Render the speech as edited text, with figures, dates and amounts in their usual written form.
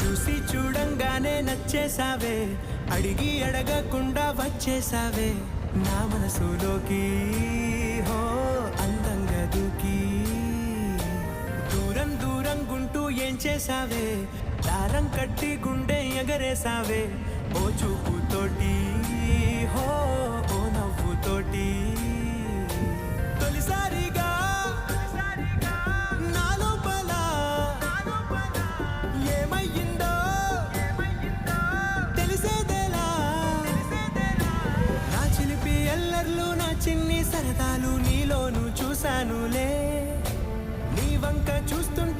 చూసి చూడంగానే నచ్చేసావే, అడిగి అడగకుండా వచ్చేసావే నా మనసులోకి. హో అందంగా దూకి దూరం దూరం గుంటూ ఏం చేసావే, దారం కట్టి గుండె ఎగరేసావే ఓ చూపుతోటి. హో ఓ నవ్వుతోటి తొలిసారిగా నా లోపల ఏమయ్యిందో తెలిసేదేలా. నా చిలిపి ఎల్లర్లు నా చిన్ని సరదాలు నీలోను చూశానులే, నీ వంక చూస్తుంటే